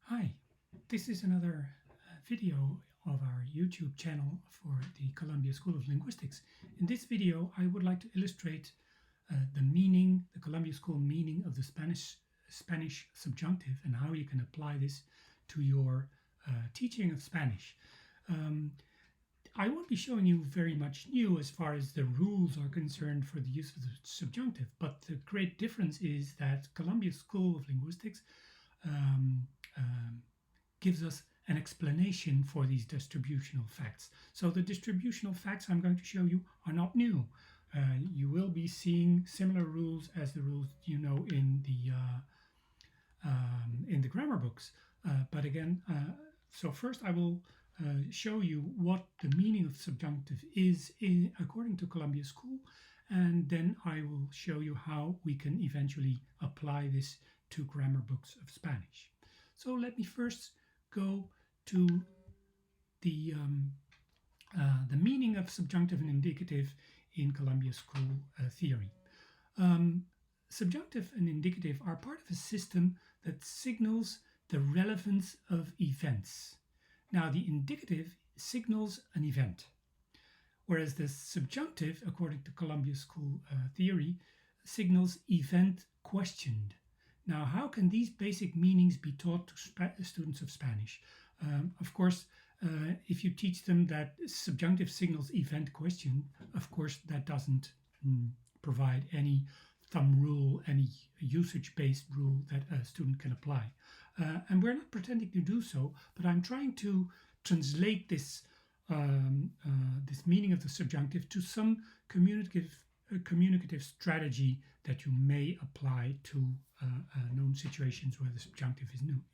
Hi, this is another video of our YouTube channel for the Columbia School of Linguistics. In this video, I would like to illustrate the Columbia School meaning of the Spanish subjunctive and how you can apply this to your teaching of Spanish. I won't be showing you very much new as far as the rules are concerned for the use of the subjunctive, but the great difference is that Columbia School of Linguistics gives us an explanation for these distributional facts. So the distributional facts I'm going to show you are not new. You will be seeing similar rules as the rules you know in the grammar books. But again, so first I will show you what the meaning of subjunctive is according to Columbia School, and then I will show you how we can eventually apply this to grammar books of Spanish. So let me first go to the meaning of subjunctive and indicative in Columbia School theory. Subjunctive and indicative are part of a system that signals the relevance of events. Now, the indicative signals an event, whereas the subjunctive, according to Columbia School theory, signals event questioned. Now, how can these basic meanings be taught to students of Spanish? Of course, if you teach them that subjunctive signals event question, of course, that doesn't provide any thumb rule, any usage-based rule that a student can apply. And we're not pretending to do so, but I'm trying to translate this meaning of the subjunctive to some communicative strategy that you may apply to known situations where the subjunctive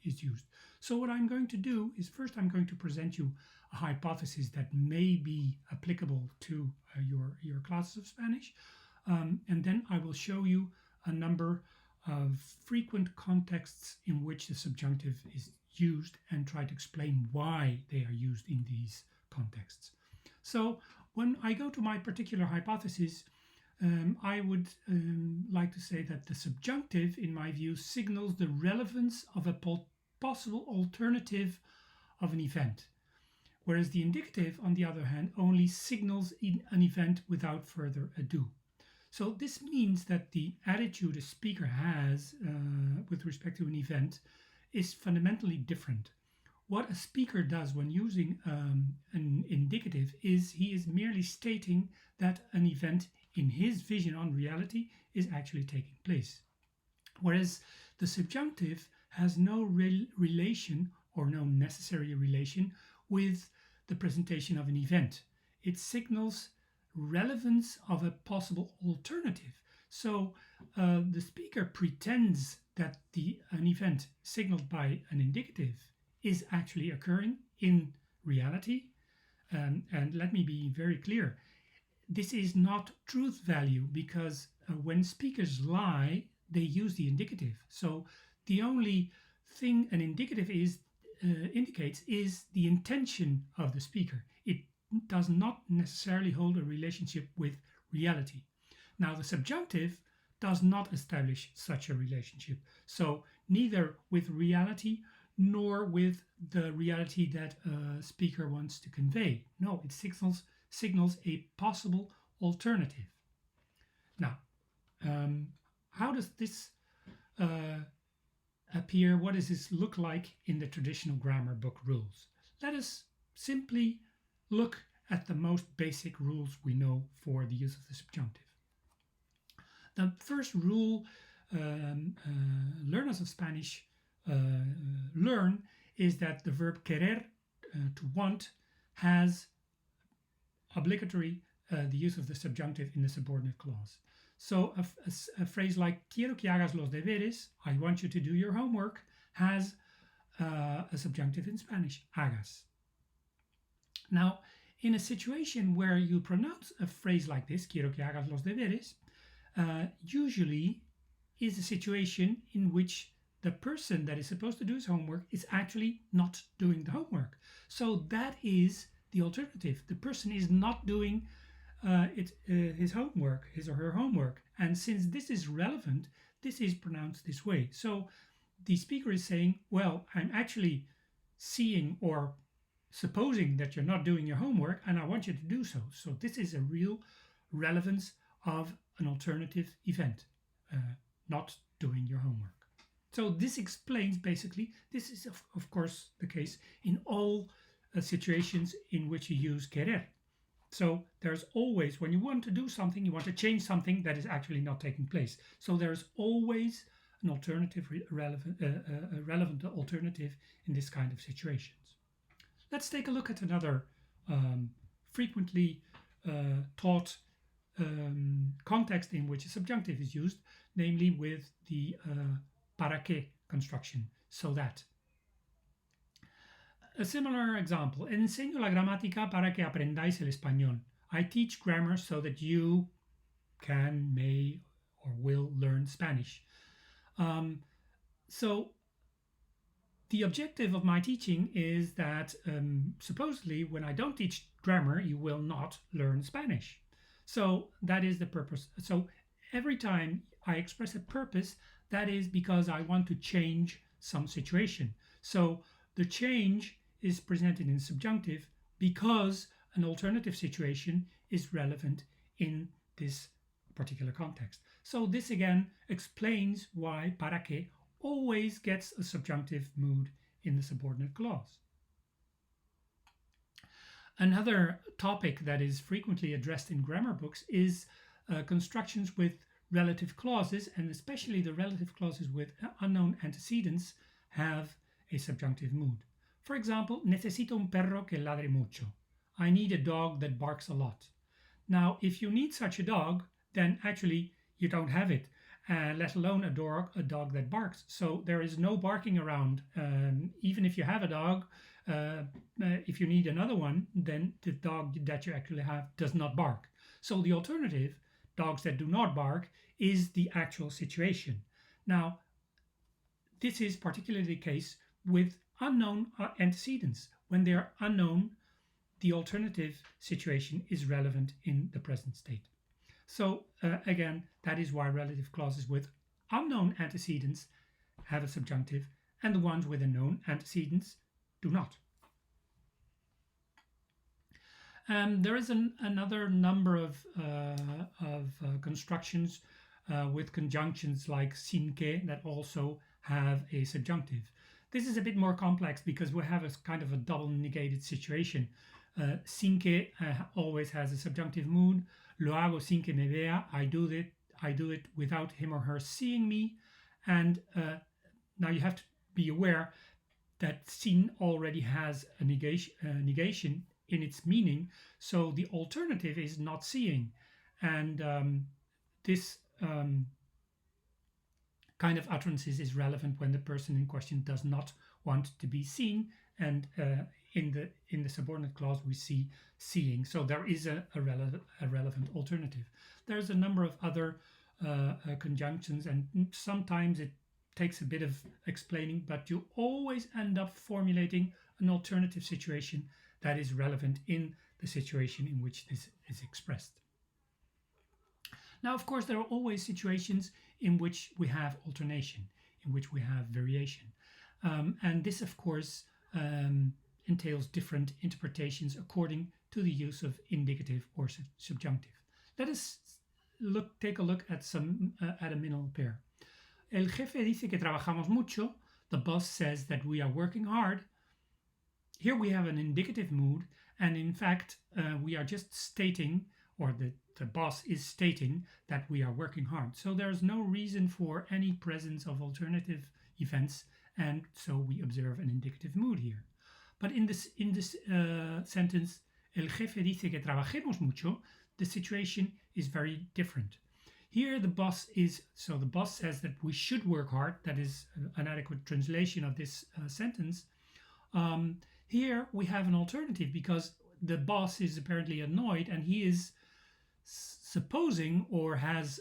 is used. So what I'm going to do is first I'm going to present you a hypothesis that may be applicable to your classes of Spanish, and then I will show you a number of frequent contexts in which the subjunctive is used and try to explain why they are used in these contexts. So when I go to my particular hypothesis, I would like to say that the subjunctive, in my view, signals the relevance of a possible alternative of an event, whereas the indicative, on the other hand, only signals an event without further ado. So this means that the attitude a speaker has with respect to an event is fundamentally different. What a speaker does when using an indicative is he is merely stating that an event in his vision on reality is actually taking place. Whereas the subjunctive has no relation or no necessary relation with the presentation of an event. It signals relevance of a possible alternative. So the speaker pretends that an event signaled by an indicative is actually occurring in reality. And let me be very clear. This is not truth value because when speakers lie, they use the indicative. So the only thing an indicative indicates is the intention of the speaker. It does not necessarily hold a relationship with reality. Now, the subjunctive does not establish such a relationship. So neither with reality nor with the reality that a speaker wants to convey. No, it signals a possible alternative. Now, how does this appear? What does this look like in the traditional grammar book rules? Let us simply look at the most basic rules we know for the use of the subjunctive. The first rule learners of Spanish learn is that the verb querer, to want, has obligatory the use of the subjunctive in the subordinate clause. So a phrase like quiero que hagas los deberes, I want you to do your homework, has a subjunctive in Spanish, hagas. Now, in a situation where you pronounce a phrase like this, quiero que hagas los deberes, usually is a situation in which the person that is supposed to do his homework is actually not doing the homework. So that is the alternative. The person is not doing his homework, his or her homework. And since this is relevant, this is pronounced this way. So the speaker is saying, well, I'm actually seeing or supposing that you're not doing your homework and I want you to do so. So this is a real relevance of an alternative event, not doing your homework. So this explains basically, this is of course the case in all situations in which you use querer. So there's always, when you want to do something, you want to change something that is actually not taking place. So there's always an alternative, relevant alternative in this kind of situations. Let's take a look at another frequently taught context in which a subjunctive is used, namely with the para qué construction, so that. A similar example, enseño la gramática para que aprendáis el español. I teach grammar so that you can, may, or will learn Spanish. So the objective of my teaching is that supposedly when I don't teach grammar, you will not learn Spanish. So that is the purpose. So every time I express a purpose, that is because I want to change some situation. So the change is presented in subjunctive because an alternative situation is relevant in this particular context. So this again explains why para qué always gets a subjunctive mood in the subordinate clause. Another topic that is frequently addressed in grammar books is constructions with relative clauses, and especially the relative clauses with unknown antecedents have a subjunctive mood. For example, necesito un perro que ladre mucho. I need a dog that barks a lot. Now, if you need such a dog, then actually you don't have it, let alone a dog that barks. So there is no barking around. Even if you have a dog, if you need another one, then the dog that you actually have does not bark. So the alternative, dogs that do not bark, is the actual situation. Now, this is particularly the case with unknown antecedents. When they are unknown, the alternative situation is relevant in the present state. So again, that is why relative clauses with unknown antecedents have a subjunctive and the ones with a known antecedents do not. There is another number of constructions with conjunctions like sin que that also have a subjunctive. This is a bit more complex because we have a kind of a double negated situation. Sin que always has a subjunctive mood. Lo hago sin que me vea. I do it without him or her seeing me. And now you have to be aware that sin already has a negation in its meaning. So the alternative is not seeing. And this kind of utterances is relevant when the person in question does not want to be seen, and in the subordinate clause we see seeing. So there is a relevant alternative. There's a number of other conjunctions, and sometimes it takes a bit of explaining, but you always end up formulating an alternative situation that is relevant in the situation in which this is expressed. Now, of course, there are always situations in which we have alternation, in which we have variation. And this, of course, entails different interpretations according to the use of indicative or subjunctive. Let us take a look at a minimal pair. El jefe dice que trabajamos mucho. The boss says that we are working hard. Here we have an indicative mood, and in fact, we are just stating, or the boss is stating that we are working hard. So there's no reason for any presence of alternative events, and so we observe an indicative mood here. But in this sentence, el jefe dice que trabajemos mucho, the situation is very different. Here the boss says that we should work hard. That is an adequate translation of this sentence. Here we have an alternative because the boss is apparently annoyed and he is supposing or has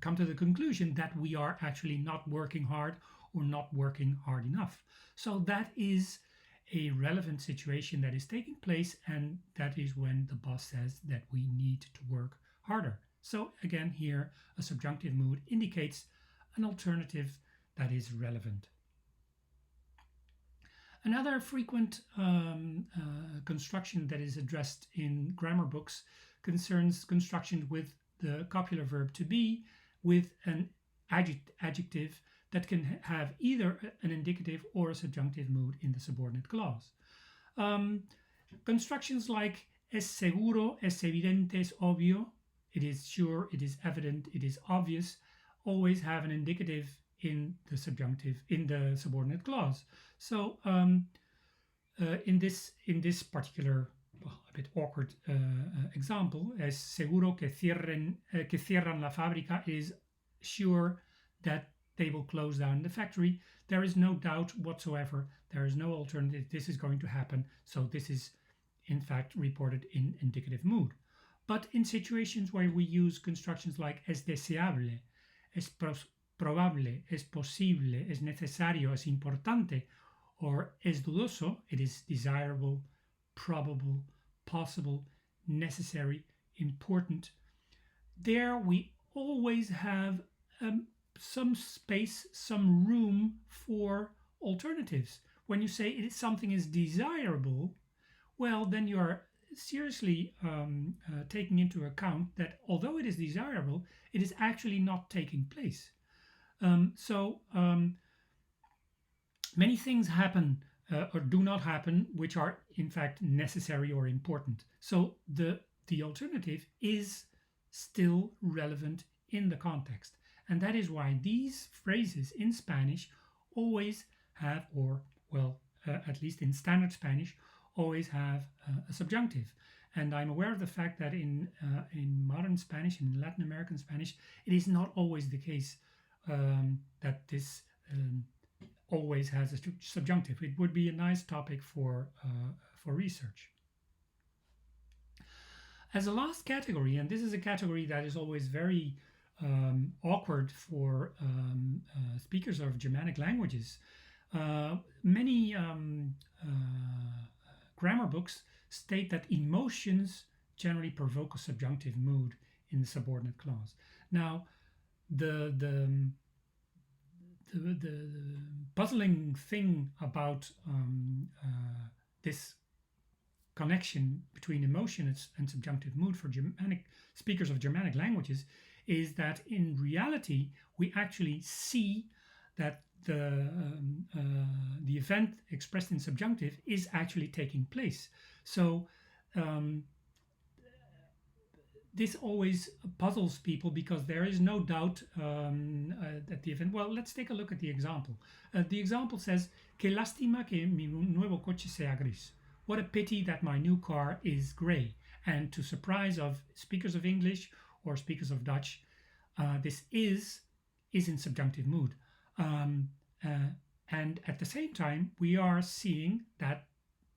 come to the conclusion that we are actually not working hard or not working hard enough. So that is a relevant situation that is taking place, and that is when the boss says that we need to work harder. So again, here a subjunctive mood indicates an alternative that is relevant. Another frequent construction that is addressed in grammar books concerns construction with the copular verb to be with an adjective that can have either an indicative or a subjunctive mood in the subordinate clause. Constructions like es seguro, es evidente, es obvio, it is sure, it is evident, it is obvious, always have an indicative in the subjunctive, in the subordinate clause. So in this particular, well, a bit awkward example, es seguro que cierran la fábrica is sure that they will close down the factory. There is no doubt whatsoever. There is no alternative. This is going to happen. So this is, in fact, reported in indicative mood. But in situations where we use constructions like es deseable, es probable, es posible, es necesario, es importante, or es dudoso, it is desirable, probable, possible, necessary, important, there we always have some space, some room for alternatives. When you say something is desirable, well, then you are seriously taking into account that although it is desirable, it is actually not taking place. Many things happen or do not happen which are in fact necessary or important. So the alternative is still relevant in the context. And that is why these phrases in Spanish always have, or well, at least in standard Spanish, always have a subjunctive. And I'm aware of the fact that in modern Spanish, in Latin American Spanish, it is not always the case that this always has a subjunctive. It would be a nice topic for research. As a last category, and this is a category that is always very awkward for speakers of Germanic languages, many grammar books state that emotions generally provoke a subjunctive mood in the subordinate clause. Now, the puzzling thing about this connection between emotion and subjunctive mood for Germanic speakers of Germanic languages is that in reality we actually see that the event expressed in subjunctive is actually taking place. So this always puzzles people because there is no doubt that the event. Well, let's take a look at the example. The example says, "Que lástima que mi nuevo coche sea gris." What a pity that my new car is gray. And to surprise of speakers of English or speakers of Dutch, this is in subjunctive mood. And at the same time, we are seeing that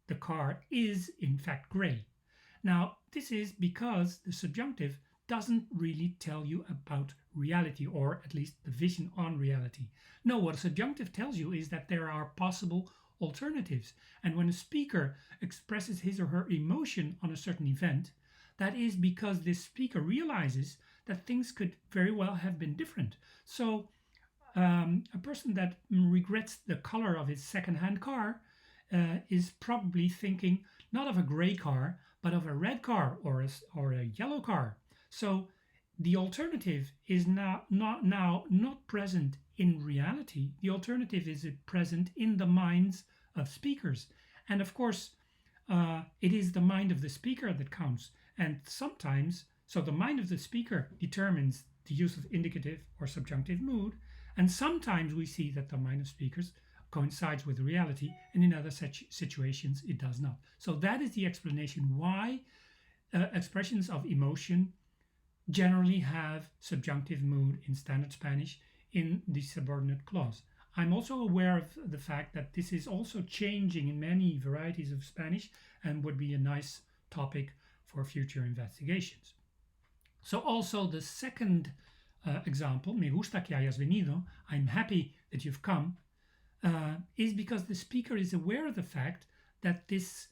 the car is in fact gray. Now, this is because the subjunctive doesn't really tell you about reality, or at least the vision on reality. No, what a subjunctive tells you is that there are possible alternatives. And when a speaker expresses his or her emotion on a certain event, that is because this speaker realizes that things could very well have been different. So a person that regrets the color of his second-hand car is probably thinking not of a gray car, but of a red car or a yellow car. So the alternative is not present in reality. The alternative is present in the minds of speakers. And of course, it is the mind of the speaker that counts. And sometimes, so the mind of the speaker determines the use of indicative or subjunctive mood. And sometimes we see that the mind of speakers coincides with reality, and in other such situations it does not. So that is the explanation why expressions of emotion generally have subjunctive mood in standard Spanish in the subordinate clause. I'm also aware of the fact that this is also changing in many varieties of Spanish and would be a nice topic for future investigations. So also the second example, me gusta que hayas venido, I'm happy that you've come, is because the speaker is aware of the fact that this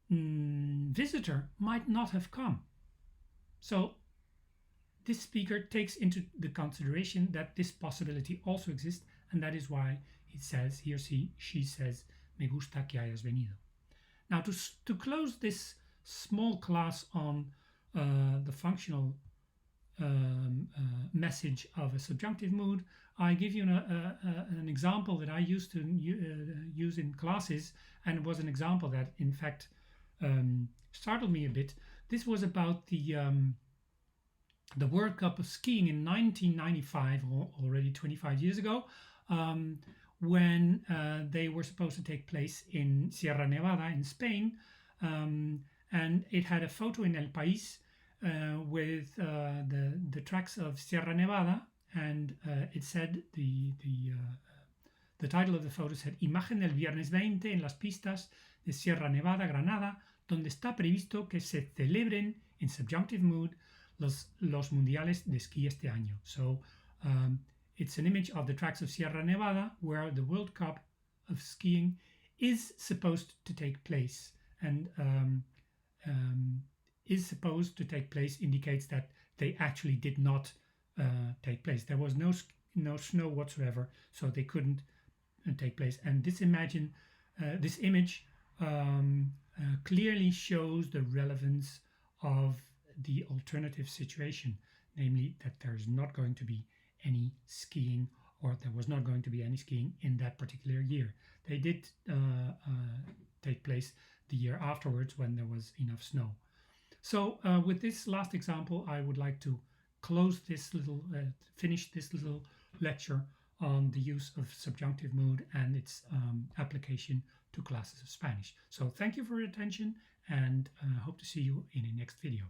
visitor might not have come. So this speaker takes into the consideration that this possibility also exists, and that is why it says, he or she says, me gusta que hayas venido. Now, to close this small class on the functional message of a subjunctive mood, I give you an example that I used to use in classes, and it was an example that, in fact, startled me a bit. This was about the World Cup of skiing in 1995, already 25 years ago, when they were supposed to take place in Sierra Nevada in Spain, and it had a photo in El País with the tracks of Sierra Nevada, and it said the title of the photo said Imagen del viernes 20 en las pistas de Sierra Nevada, Granada, donde está previsto que se celebren en subjunctive mood los mundiales de esquí este año. So it's an image of the tracks of Sierra Nevada where the World Cup of skiing is supposed to take place, and is supposed to take place indicates that they actually did not take place. There was no snow whatsoever, so they couldn't take place. And this image clearly shows the relevance of the alternative situation, namely that there's not going to be any skiing, or there was not going to be any skiing in that particular year. They did take place the year afterwards when there was enough snow. So with this last example, I would like to close this little, finish this little lecture on the use of subjunctive mood and its application to classes of Spanish. So thank you for your attention, and hope to see you in the next video.